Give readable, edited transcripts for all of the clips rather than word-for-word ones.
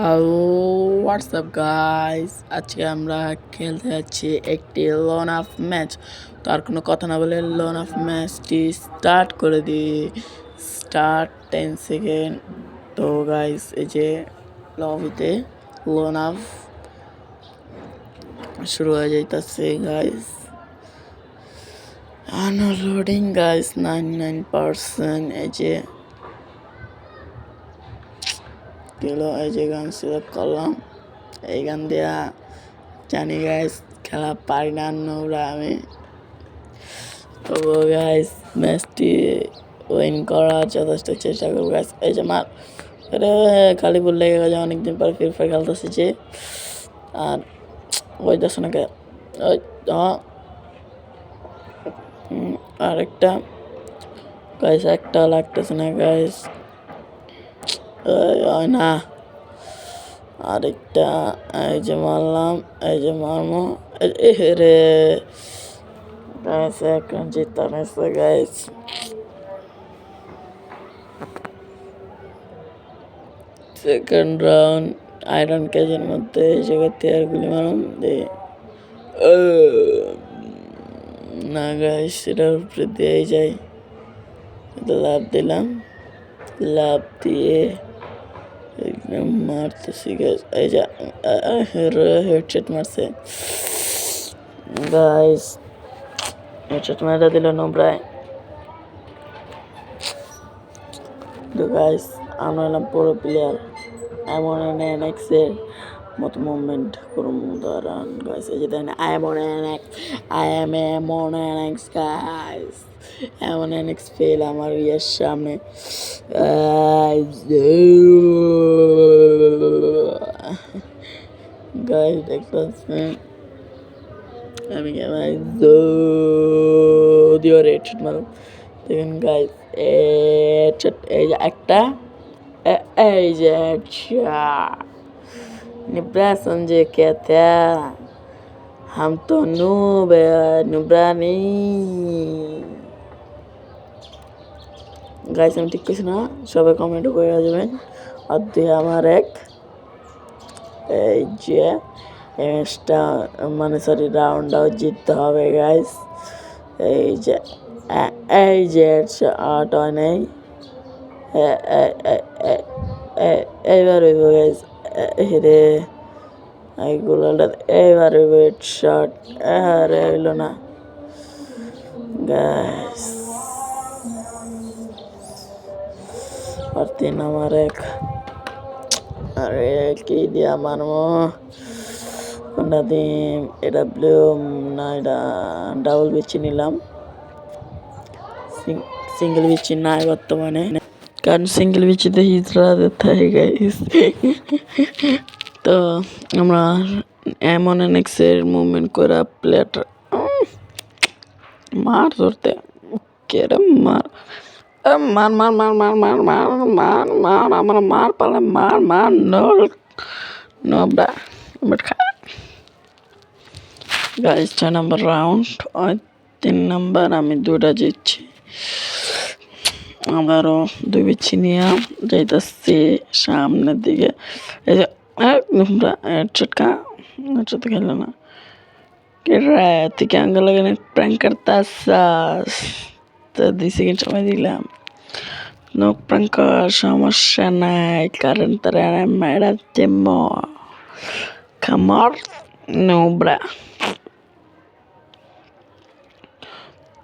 Hello WhatsApp guys, আজকে আমরা খেলতে যাচ্ছি একটি লোন অফ ম্যাচ। তো আর কোনো কথা না বলে লোন অফ ম্যাচটি স্টার্ট করে দিই। Start 10 second. তো গাইস, এই যে লবিতে লোন অফ শুরু হয়ে যাইতেছে গাইস। Unloading guys 99%। এই যে গেল, এই যে গান সিলেক্ট করলাম। এই গান দেয়া জানি গাইস খেলা পারি না নোংরা আমি। তবু গাইস ম্যাচটি উইন করার যথেষ্ট চেষ্টা করবো গাইস। এই যে মার আরে খালি বল লেগে গেছে, অনেকদিন পর ফ্রি ফায়ার খেলতেছি যে। আর ওই দশ নাকি ওই আরেকটা গাইস, একটা লাগতেছে না গাইস, হয় না। আরেকটা এই যে মারলাম, এই যে মারমো রে গাইস। এখন জিতা নেছে গাইস। সেকেন্ড রাউন্ড আয়রন কেজের মধ্যে এই জায়গাতে আর গুলি মারুম দে না গাইস, সেটার উপরে দিয়েই যাই। লাভ দিলাম, লাভ দিয়ে একদম মারতেছি গাইস। এই যে হেডশট মারছে গাইস, হেডশট মারা দিল নোবরায়। তো গাইস আমরা হলাম পুরো প্লেয়ার, এমন এনএক্স এর মতো মুভমেন্ট করুন দাঁড়ান গাইস। এই যে দেখেন আই এম এমন এনএক্স গাইস। এমন এনএক্স ফেল আমার ইয়ের সামনে গাইস। দেখতেছেন আমি ভাই যদিও রেড মারুম। দেখেন গাইস, এই যে একটা, এই যে निब्रा समझे क्या था, हम तो नूब नुब्रा नहीं गाइस। আমি ঠিক কিছু না, সবাই কমেন্ট করে যাবেন। আর দুই আমার এক, এই যে ম্যাচটা মানে সরি রাউন্ডটাও জিততে হবে গাইস। এই যে আট হয় নাই, এইবার হইব গাইস। রে এইগুলো এইবার হইব হেডশট, আরে হইল না গাইস। আর তিন আমার এক, আরে কি দিয়া মারমো কোনটা দিন। এটা ব্লু না, এটা ডাবল বিচি নিলাম, সিঙ্গেল বিচি নাই বর্তমানে, কারণ সিঙ্গেল বিচিতে হিজড়া থাকে গাইস। তো আমরা এমন এনএক্সের মুভমেন্ট করা প্লেয়ারটা মার ধরতে কেরম মার মার মার মার মার মার মার মার মার আমার মার পালে মার মার নোবরা বাট খা গাইস। 6 নম্বর রাউন্ড, 3 নম্বর আমি দুটা জিতছি। আবারও দুই বিচি নিয়ে যাইতেছি সামনের দিকে। এই যে চটকা চটকা খেলো না থেকে আঙ্গা লাগানো প্র্যাঙ্ক করতাস। তো 2 সেকেন্ড সময় দিলাম, নো প্র্যাঙ্ক সমস্যা নাই, কারণ তারা মেরা তেমো খামার নোবরা।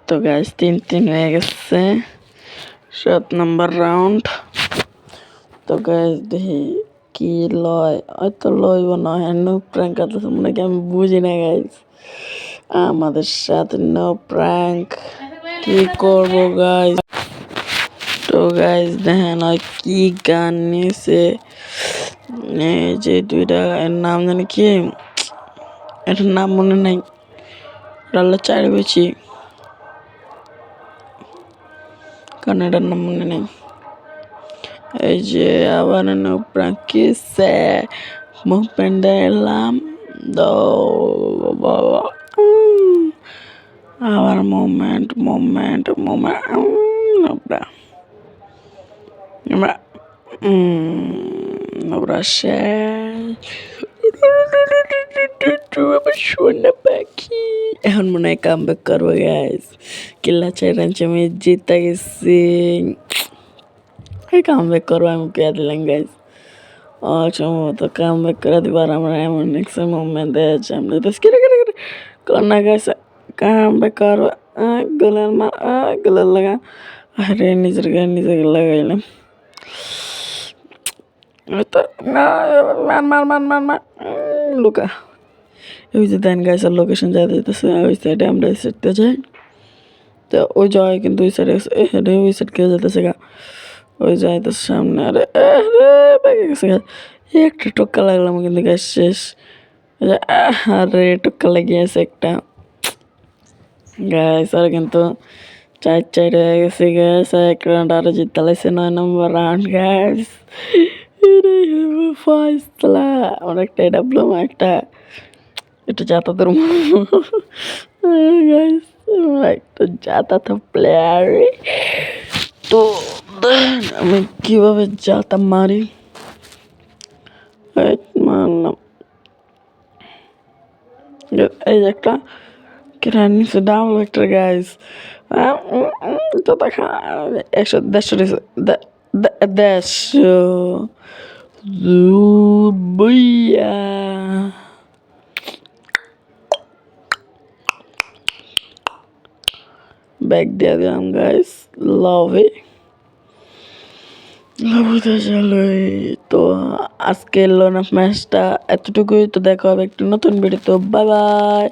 তো গাইস 3-3 হয়ে গেছে, 7 নম্বর রাউন্ড। তো গাইস দেখি কি লয়, হয়তো লইব না। নো প্র্যাঙ্ক করতেছে মনে কি আমি বুঝি না গাইস। আমাদের সাথে নো প্র্যাঙ্ক, কি করব গাইস। তো গাইস দেখেন কি গান নিয়েছে, এই যে দুইটা এর নাম জানি কি, এটার নাম মনে নাই, রাল্লা চারি বেছি, কারণ এটার নাম মনে নেই। এই যে আবার নো প্র্যাঙ্ক কিসে মুভমেন্ট এলাম বাবা, আবার মোমেন্ট মোমেন্ট মোমেন্ট ওরা শেষ। আমার সোনা পাখি এখন মনে হয় কাম ব্যাক করবো গাইস। কিল্লা চ্যালেঞ্জ আমি জিতে গেছি। কাম ব্যাক করবো আমি কে দিলাম গাইস। সম্ভবত কাম ব্যাক করে দিবার আমরা এমন একটা মুভমেন্ট দিয়েছি আমরা করোনা গাইস। কাম ব্যাক করবো গুলাল মার গুলাল লাগা। আরে নিজের গায়ে নিজে লাগাইলাম। মার মার মার মার মার লুকা। ওই যে দেন গাইসের লোকেশন যা দিতেছে ওই সাইডে আমরা এই সাইডতে যাই। তো ওই যায় কিন্তু ওই সাইডে ওই সাইড কেউ যেতেছে গা। ওই যাইতেছে সামনে। আরে আরে বেগে গেছে গা। একটা টোক্কা লাগলাম কিন্তু গ্যাস শেষ। আরে টোক্কা লেগেছে একটা। গ্যাস আর কিন্তু 4-4 হয়ে গেছে গ্যাস। এক রাউন্ড আরো জিততে লাগছে 9 নম্বর রাউন্ড গ্যাস। ফাইসলা অনেকটা ডাবলুম একটা এটা যাতাতের গাইস একটা যাতাতা প্লেয়ার। তো আমি কিভাবে যাতা মারি মারলাম। এই একটা কেরান নিচে ডাবল একটা গাইস। যাতা খা 100 Zubuya. Back there guys. Love it. তো আজকে লোন অফ ম্যাচটা এতটুকুই। তো দেখা হবে একটু নতুন ভিডিও। তো বাই বাই।